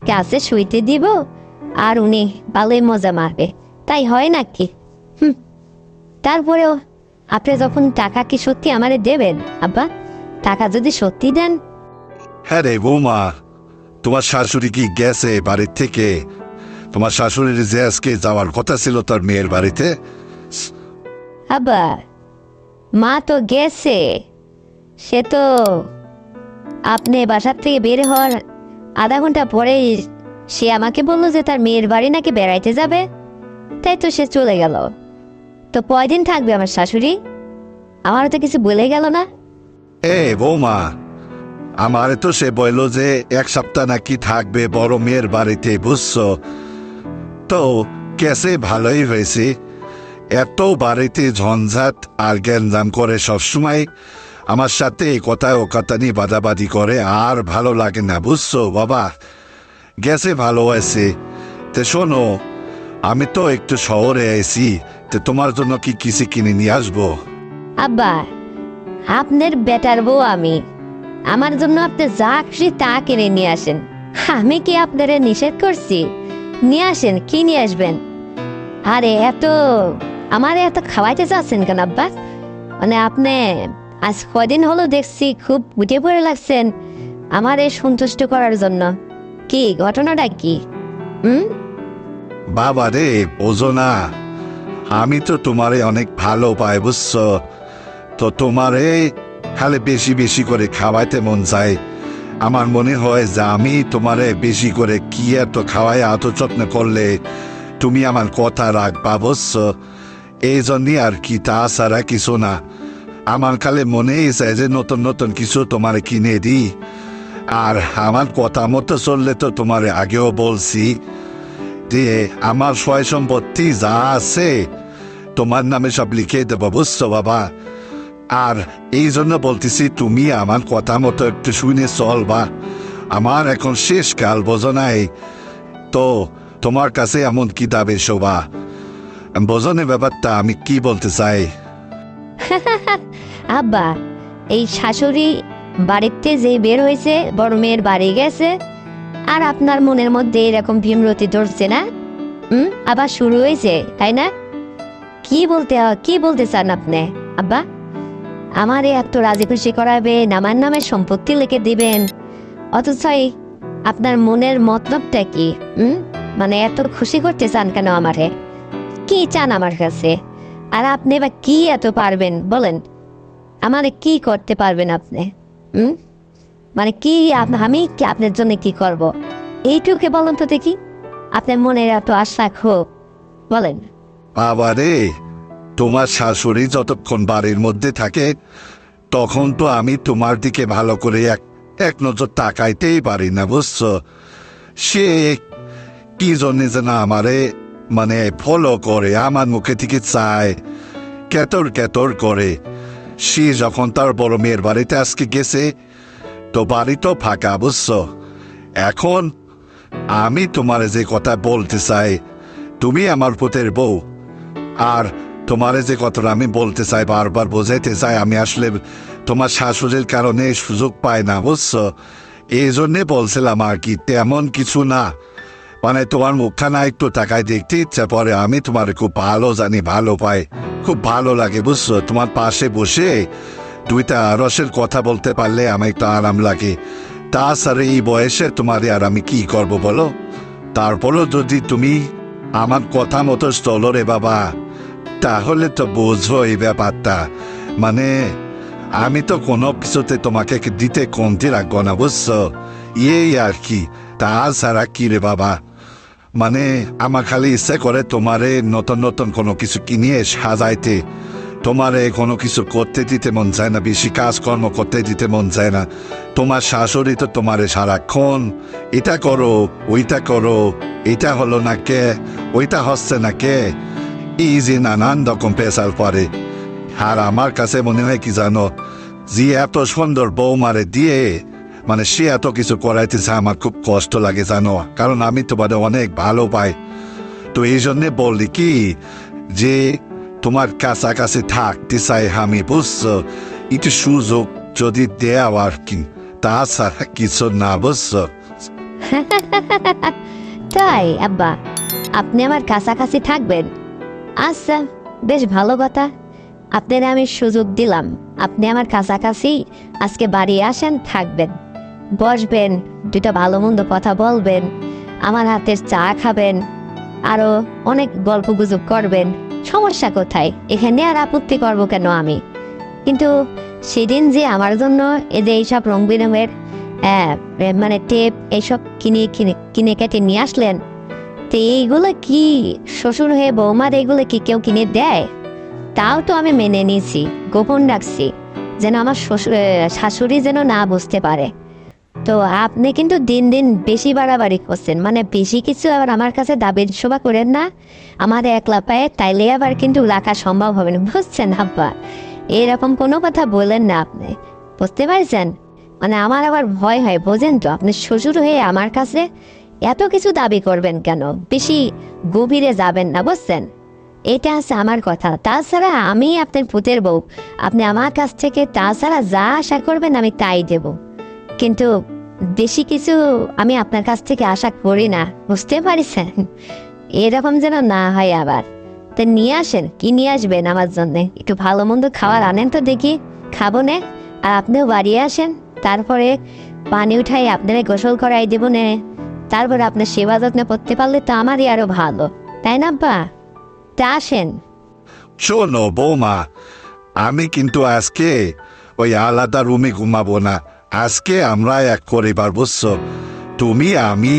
কাছে শুইতে দিব আর উনি ভালোই মজা মারবে, তাই হয় নাকি? তারপরেও আপনি যখন টাকা কি সত্যি আমারে দেবেন আব্বা? টাকা যদি সত্যি দেন। হ্যাঁ রে বৌমা, তোমার শাশুড়ি কি গেছে বাড়ির থেকে? তোমার শাশুড়ির যে আজকে যাওয়ার কথা ছিল তার মেয়ের বাড়িতে। আব্বা, মা তো গেছে, সে তো আপনি বাসার থেকে বের হওয়ার আধা ঘন্টা পরেই সে আমাকে বললো যে তার মেয়ের বাড়ি নাকি বেড়াইতে যাবে, তাই তো সে চলে গেল। তো কয়দিন থাকবে আমার শাশুড়ি? আমারও তো কিছু বলে গেল না। বৌমা, আমার তো সে বলল যে 1 সপ্তাহ নাকি থাকবে বড় মেয়ের বাড়িতে, বুঝছো তো? কেসে ভালোই হয়েছে। এত বাড়িতে ঝঞ্ঝাট আর গ্যাঞ্জাম করে সবসময় আমার সাথে কথায় ও কথা নিয়ে বাদাবাদি করে, আর ভালো লাগে না, বুঝছো বাবা? গেছে ভালো হয়েছে। তো শোনো, আমি তো একটু শহরে এসি, তো তোমার জন্য কি কিছু কিনে নিয়ে আসবো? আব্বা, আপনার বেটার বউ আমি, আমার জন্য আপনি যা খুশি তা কিনে নিয়ে আসেন। আমি কি আপনারে নিষেধ করছি? নিয়ে আসেন, কি নিয়ে আসবেন? আরে আমারে এত খাওয়াইতে চাচ্ছেন কেন আব্বা? মানে আপনি আজ কদিন হলো দেখছি খুব উঠে পড়ে লাগছেন আমারে সন্তুষ্ট করার জন্য। কি ঘটনাটা কি? বাবা রে, বোঝো না, আমি তো তোমারে অনেক ভালো পাই, বুঝছো তো? তোমারে খালি বেশি বেশি করে খাওয়াইতে মন চায়। আমার মনে হয় যে আমি তোমারে বেশি করে কি এত খাওয়াই এত যত্ন করলে তুমি আমার কথা রাখবা, বুঝছো? এই জন্যই আর কি, তাছাড়া কিছু না। আমার খালি মনেই চায় যে নতুন নতুন কিছু তোমারে কিনে দিই। আর আমার কথা মতো চললে তো তোমারে আগেও বলছি যে আমার সয় সম্পত্তি যা আছে তোমার নামে সব লিখে দেবো, বুঝছো বাবা? আর এই জন্য বলতেছি, তুমি আমার কথা মতো একটু শুনে চলবা। আমার এখন শেষ কাল, বোঝো নাই তো? তোমার কাছে এমন কি দাবে শোভা, বোঝো না ব্যাপারটা আমি কি বলতে চাই? আব্বা, এই শাশুড়ি বাড়িতে যে বের হয়েছে, বড় মেয়ের বাড়ি গেছে, আর আপনার মনের মধ্যে এরকম ভীমরতি ধরছে না? আবার শুরু হয়েছে, তাই না? কি বলতে চান আপনি আব্বা? আমারে এত রাজি খুশি করাবেন, আমার নামে সম্পত্তি লিখে দিবেন, অথচ আপনার মনের মতলবটা কি? মানে এত খুশি করতে চান কেন আমারে? কি চান আমার কাছে? আর আপনি বা কি এত পারবেন বলেন? আমারে কি করতে পারবেন আপনি? মানে কি আমি কি আপনার জন্য কি করব? এইটুকু বলেন তো দেখি, আপনার মনের এত আশা হোক, বলেন। বাবা রে, তোমার শাশুড়ি যতক্ষণ বাড়ির মধ্যে থাকে তখন তো আমি তোমার দিকে ভালো করে এক নজর তাকাইতেই পারি না, বুঝছো? সে কি জন্যে যেন আমারে মানে ফলো করে, আমার মুখে থেকে চায়, কেতর কেতর করে। সে যখন তার বড় মেয়ের বাড়িতে আজকে গেছে, তো বাড়ি তো ফাঁকা, বুঝছো? এখন আমি তোমারে যে কথা বলতে চাই, তুমি আমার পুতের বউ, আর তোমারে যে কথাটা আমি বলতে চাই, বারবার বোঝাইতে চাই, আমি আসলে তোমার শাশুড়ির কারণে সুযোগ পাই না, বুঝছো? এই জন্যে বলছিলাম আর কি, তেমন কিছু না। মানে তোমার মুখখানা একটু তাকায় দেখতে ইচ্ছা পরে। আমি তোমার খুব ভালো জানি, ভালো পাই, খুব ভালো লাগে, বুঝছো? তোমার পাশে বসে 2টা রসের কথা বলতে পারলে আমার একটু আরাম লাগে। তাছাড়া এই বয়সে তোমারে আর আমি কি করব বলো? তারপরও যদি তুমি আমার কথা মতো চলো রে বাবা, তাহলে তো বুঝো এই ব্যাপারটা। মানে আমি তো কোনো কিছুতে তোমাকে দিতে কমতি রাখবো না, বুঝছো? এই আর কি, তাছাড়া কি রে বাবা? মানে আমার খালি ইচ্ছে করে তোমারে নতুন নতুন কোনো কিছু কিনিয়ে সাজাইতে, তোমারে কোনো কিছু করতে দিতে মন চায় না, বেশি কাজকর্ম করতে দিতে মন চায় না। তোমার শাশুড়ি তো তোমারে সারাক্ষণ এটা করো, ওইটা করো, এটা হলো না কে, ওইটা হচ্ছে না কে, এই যে নানান রকম পেশাল পরে। আর আমার কাছে মনে হয় কি জানো, যে এত সুন্দর বৌমারে দিয়ে মানে সে এত কিছু করাইতেছে, আমার খুব কষ্ট লাগে জানো, কারণ আমি তোমাদের অনেক ভালো পাই। তো এই জন্যে বললি কি যে তোমার কাছাকাছি থাকতে চাই আমি, বুঝছো? একটু সুযোগ যদি দেওয়া আর কি, তাছাড়া কিছু না, বুঝছো? তাই আব্বা, আপনি আমার কাছাকাছি থাকবেন? আচ্ছা, বেশ ভালো কথা। আপনার আমি সুযোগ দিলাম, আপনি আমার কাছাকাছি আজকে বাড়ি আসেন, থাকবেন, বসবেন, দুটো ভালো মন্দ কথা বলবেন, আমার হাতের চা খাবেন, আরো অনেক গল্প গুজব করবেন। সমস্যা কোথায়? এখানে আর আপত্তি করবো কেন আমি? কিন্তু সেদিন যে আমার জন্য এই যে এইসব রং বেরঙের মানে টেপ এইসব কিনে কিনে কিনে কেটে নিয়ে আসলেন, তো এইগুলো কি শ্বশুর হয়ে বৌমার এইগুলো কি কেউ কিনে দেয়? তাও তো আমি মেনে নিয়েছি, গোপন রাখছি, যেন আমার শাশুড়ি যেন না বুঝতে পারে। তো আপনি কিন্তু দিন দিন বেশি বাড়াবাড়ি করছেন, মানে বেশি কিছু আবার আমার কাছে দাবির সভা করেন না। আমার একলা পায়ে তাইলে আবার কিন্তু রাখা সম্ভব হবে না, বুঝছেন আব্বা? এরকম কোনো কথা বলেন না আপনি, বুঝতে পারছেন? মানে আমার আবার ভয় হয়, বোঝেন তো? আপনি শ্বশুর হয়ে আমার কাছে এত কিছু দাবি করবেন কেন? বেশি গভীরে যাবেন না, বুঝছেন? এটা আছে আমার কথা। তাছাড়া আমি আপনার পুতের বউ, আপনি আমার কাছ থেকে তাছাড়া যা আশা করবেন আমি তাই দেব, কিন্তু বেশি কিছু আমি আপনার কাছ থেকে আশা করি না, বুঝতে পারছেন? এরকম যেন না হয় আবার। তা নিয়ে আসেন, কি নিয়ে আসবেন আমার জন্য? একটু ভালো মন্দ খাবার আনেন তো দেখি, খাবো নে। আর আপনিও বাড়ি আসেন, তারপরে পানি উঠাই আপনারে গোসল করাই দেবো নে। তারপরে আপনার সেবা যত্ন করতে পারলে তো আমারই আরো ভালো, তাই না আব্বা? তা আসেন। শোনো বৌমা, আমি কিন্তু আজকে ওই আলাদা রুমে ঘুমাবো না। আজকে আমরা এক পরিবার, বুঝছো? তুমি, আমি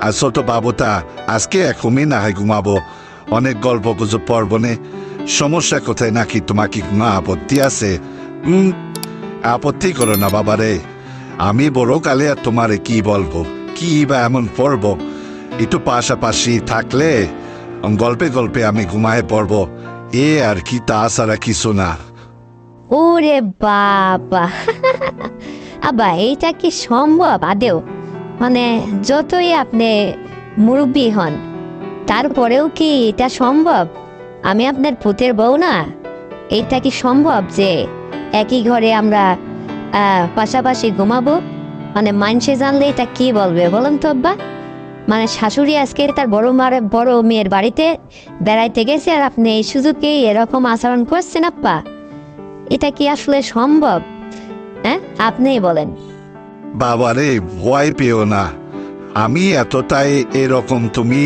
আর ছোট বাবুটা আজকে এক রুমে না হয় ঘুমাবো। অনেক গল্প গুজব পর্বনে। সমস্যা কোথায় নাকি? তোমার কি কোনো আপত্তি আছে? আপত্তি করো না বাবারে। আমি বড় কালে আর তোমারে কি বলবো, কি বা এমন পড়ব? একটু পাশাপাশি থাকলে গল্পে গল্পে আমি ঘুমায় পড়বো, এ আর কি, তাছাড়া কিছু না। ওরে বাবা! আব্বা, এইটা কি সম্ভব আদেও? মানে যতই আপনি মুরব্বী হন, তারপরেও কি এটা সম্ভব? আমি আপনার পুতের বউ না? এটা কি সম্ভব যে একই ঘরে আমরা পাশাপাশি ঘুমাবো? মানে মানুষে জানলে এটা কি বলবে বলুন তো আব্বা? মানে শাশুড়ি আজকে তার বড় মেয়ের বাড়িতে বেড়াইতে গেছে, আর আপনি এই সুযোগে এরকম আচরণ করছেন আব্বা? এটা কি আসলে সম্ভব? হ্যাঁ, আপনিই বলেন। বাবারে, ভয় পেও না। আমি এতটাই এরকম তুমি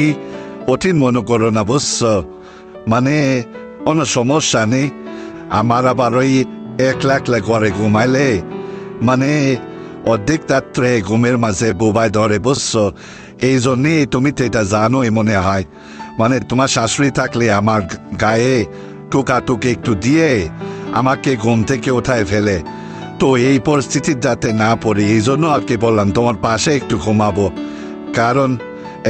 কঠিন মনে করো না, বুঝছো? মানে কোনো সমস্যা নেই। আমার আবার ওই একলা একলা ঘরে ঘুমাইলে মানে অর্ধেক রাত্রে ঘুমের মাঝে বোবায় ধরে, বুঝছো? এই জন্যই তুমি তো এটা জানোই মনে হয়। মানে তোমার শাশুড়ি থাকলে আমার গায়ে টুকাটুকি একটু দিয়ে আমাকে ঘুম থেকে উঠায় ফেলে। তো এই পরিস্থিতির যাতে না পড়ি, এই জন্য আর কি বললাম তোমার পাশে একটু ঘুমাবো। কারণ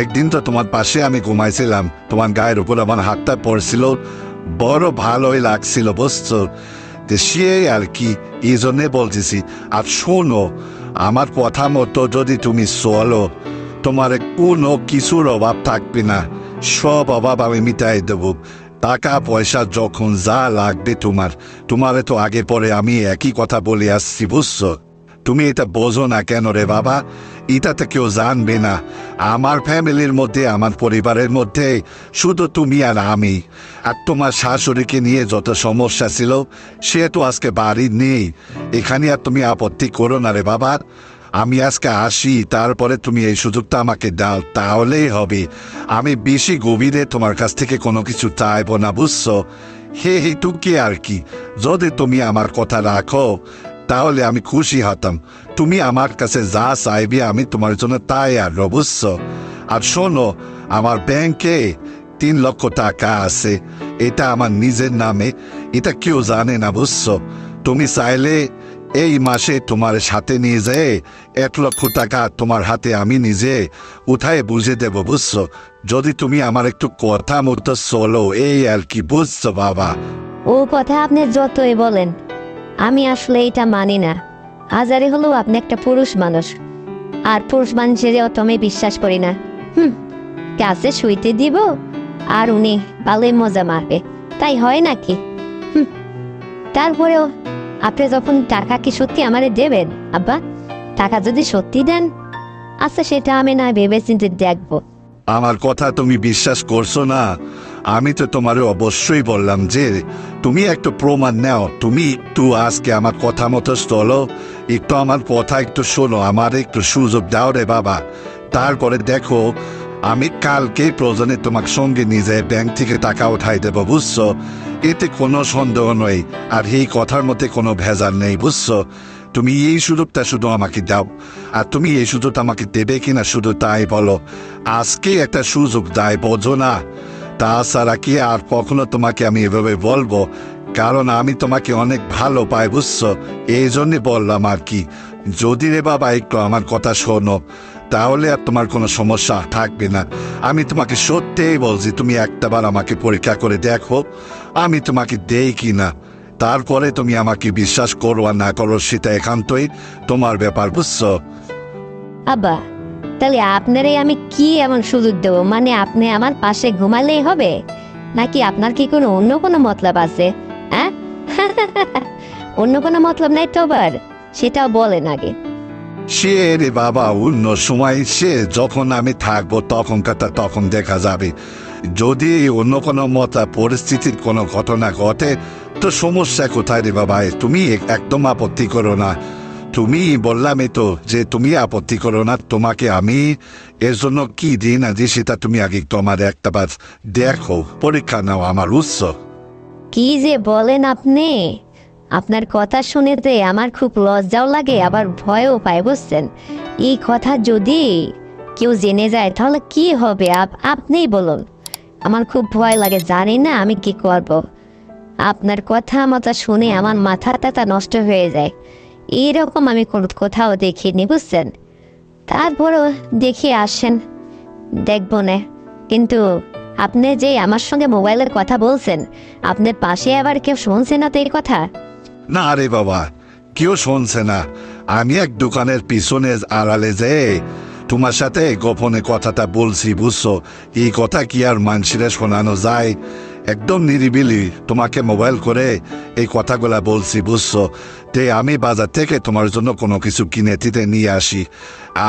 একদিন তো তোমার পাশে আমি ঘুমাইছিলাম, তোমার গায়ের উপর আমার হাতটা পড়ছিল, বড় ভালোই লাগছিল, বুঝছো? সে আর কি, এই জন্যে বলতেছি। আর শোনো, আমার কথা মতো যদি তুমি চলো, তোমার কোনো কিছুর অভাব থাকবে না। সব অভাব আমি মিটাই দেবো। টাকা পয়সা যখন যা লাগবে তোমারে তো আগে পরে আমি একই কথা বলে আসছি, বুঝছো? তুমি এটা বোঝো না কেন রে বাবা? এটা তো কেউ জানবে না। আমার ফ্যামিলির মধ্যে, আমার পরিবারের মধ্যে শুধু তুমি আর আমি। আর তোমার শাশুড়িকে নিয়ে যত সমস্যা ছিল, সে তো আজকে বাড়ি নেই। এখানে আর তুমি আপত্তি করো না রে বাবা। আমি আজকে আসি, তারপরে তুমি এই সুযোগটা আমাকে দাও, তাহলেই হবে। আমি বেশি গভীরে তোমার কাছ থেকে কোনো কিছু চাইবো না, বুঝছো? টুকি আর কি। যদি তুমি আমার কথা রাখো তাহলে আমি খুশি হতাম। তুমি আমার কাছে যা চাইবে আমি তোমার জন্য তাই আর, বুঝছো? আর শোনো, আমার ব্যাংকে 3 লক্ষ টাকা আছে, এটা আমার নিজের নামে। এটা কেউ জানে না, বুঝছো? তুমি চাইলে এই মাসে তোমার সাথে নিয়ে যেয়ে 1 লক্ষ টাকা তোমার হাতে আমি নিজে উঠায় বুঝে দেব, বুঝছো? যদি তুমি আমার একটু কথা মতো চলো, এই আর কি, বুঝছো বাবা? ও কথা আপনি যতই বলেন, আমি আসলে এটা মানি না। হাজারে হলেও আপনি একটা পুরুষ মানুষ, আর পুরুষ মানুষের অত আমি বিশ্বাস করি না। কাছে শুইতে দিব আর উনি ভালোই মজা মারবে, তাই হয় নাকি? তারপরেও আপনি যখন টাকা কি সত্যি আমারে দেবেন আব্বা? টাকা যদি সত্যি দেন, আচ্ছা সেটা আমি না ভেবে চিন্তে দেখবো। আমার কথা তুমি বিশ্বাস করছো না? আমি তো তোমারে অবশ্যই বললাম যে তুমি একটু প্রমাণ নাও। তুমি একটু আজকে আমার কথা মতো চলো, একটু আমার কথা একটু শোনো, আমার একটু সুযোগ দাও রে বাবা। তারপরে দেখো, আমি কালকে প্রয়োজনে তোমার সঙ্গে নিজে ব্যাংক থেকে টাকা উঠাই দেবো, বুঝছো? এতে কোনো সন্দেহ নেই, আর এই কথার মধ্যে কোনো ভেজাল নেই, বুঝছো? তুমি এই সুযোগটা শুধু আমাকে দাও, আর তুমি এই সুযোগটা আমাকে দেবে কিনা শুধু তাই বলো। আজকে একটা সুযোগ দেয়, বোঝো না? তাছাড়া কি আর কখনো তোমাকে আমি এভাবে বলবো? কারণ আমি তোমাকে অনেক ভালো পাই, বুঝছো? এই জন্যে বললাম আর কি। যদি রে বাবা একটু আমার কথা শোনো, তাহলে আর তোমার কোনো সমস্যা থাকবে না। আমি তোমাকে সত্যিই বলছি, তুমি একটাবার আমাকে পরীক্ষা করে দেখো আমি তোমাকে দেই কি না। তারপরে তুমি আমাকে বিশ্বাস করো আর না করো সেটা একান্তই তোমার ব্যাপার, বুঝছো? আব্বা, তাহলে আপনারই আমি কি এমন সুযোগ দেবো? মানে আপনি আমার পাশে ঘুমালেই হবে, নাকি আপনার কি কোনো অন্য কোনো মতলব আছে? হ্যাঁ অন্য কোনো মতলব নাই তো আবার? সেটাও বলেন আগে। সে রে বাবা অন্য সময়, সে যখন আমি থাকবো তখনকারটা তখন দেখা যাবে। যদি অন্য কোনো পরিস্থিতির কোনো ঘটনা ঘটে তো সমস্যা কোথায় রে বাবা? তুমি একদম আপত্তি করো না। তুমি বললামই তো যে তুমি আপত্তি করো না। তোমাকে আমি এর জন্য কি দিই না দিই সেটা তুমি আগে তোমার একটাবার দেখো, পরীক্ষা নাও আমার, বুঝছো? কি যে বলেন আপনি! আপনার কথা শুনেতে আমার খুব লজ্জাও লাগে, আবার ভয়ও পায়, বুঝছেন? এই কথা যদি কেউ জেনে যায় তাহলে কি হবে আপনিই বলুন। আমার খুব ভয় লাগে, জানি না আমি কি করব। আপনার কথা মতো শুনে আমার মাথা টাথা নষ্ট হয়ে যায়। এইরকম আমি কোথাও দেখিনি, বুঝছেন? তারপরও দেখে আসেন, দেখব না। কিন্তু আপনি যে আমার সঙ্গে মোবাইলের কথা বলছেন, আপনার পাশে আবার কেউ শুনছে না তো এই কথা? না রে বাবা, কেউ শুনছে না। আমি এক দোকানের পিছনে আড়ালে যে তোমার সাথে গোপনে কথাটা বলছি, বুঝছো? এই কথা কি আর মানুষেরা শোনানো যায়? একদম নিরিবিলি তোমাকে মোবাইল করে এই কথাগুলা বলছি, বুঝছো? তে আমি বাজার থেকে তোমার জন্য কোনো কিছু কিনে টিতে নিয়ে আসি।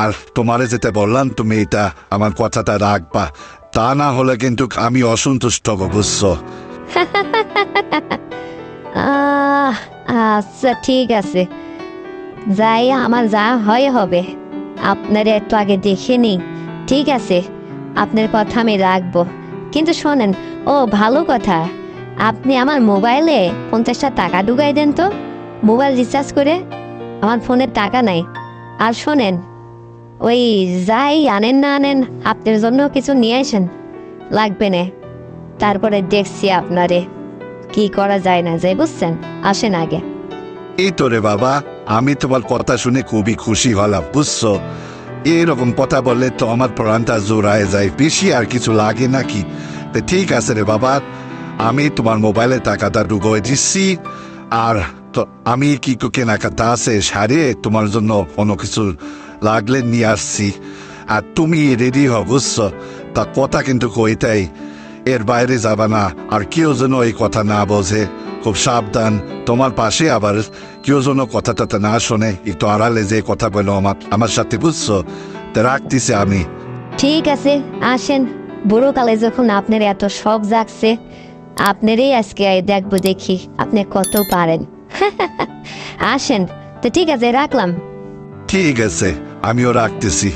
আর তোমারে যেতে বললাম তুমি এটা আমার কথাটা রাখবা, তা না হলে কিন্তু আমি অসন্তুষ্ট হব, বুঝছো? আহ, আচ্ছা ঠিক আছে, যাই আমার যা হয় হবে। আপনার একটু আগে দেখে নিই। ঠিক আছে, আপনার কথা আমি রাখবো। কিন্তু শোনেন, ও ভালো কথা, আপনি আমার মোবাইলে 50টা টাকা ঢুকাই দেন তো, মোবাইল রিচার্জ করে। আমার ফোনের টাকা নাই। আর শোনেন, ওই যাই আনেন না আনেন, আপনার জন্য কিছু নিয়ে আসেন, লাগবে না। তারপরে দেখছি আপনারে কি করা যায় না যায়, বুঝছেন? আসেন আগে। এই তো রে বাবা, আমি তোমার কথা শুনে খুবই খুশি হলাম, বুঝছো? এরকম কথা বললে তো আমার প্রাণটা জোড়ায় যায়, বেশি আর কিছু লাগে নাকি? তো ঠিক আছে রে বাবা, আমি তোমার মোবাইলে টাকাটা ঢুকিয়ে দিচ্ছি। আর তো আমি কি কেনাকাটা আছে সারিয়ে তোমার জন্য কোনো কিছু লাগলে নিয়ে আসছি। আর তুমি রেডি হও, বুঝছো? তা কথা কিন্তু কইটাই, এর বাইরে যাবা না, আর কেউ যেন এই কথা না বোঝে। খুব সাবধান, তোমার পাশে আবার কেউ যেন কথাটা না শোনে, একটু আড়ালে যে কথা বলো আমার সাথে, বুঝছো? তা রাখতেছি আমি। ঠিক আছে, আসেন। বুড়োকালে যখন আপনার এত শখ জাগছে, আপনারই আজকে দেখবো, দেখি আপনি কত পারেন। আসেন তো, ঠিক আছে, রাখলাম। ঠিক আছে, আমিও রাখতেছি।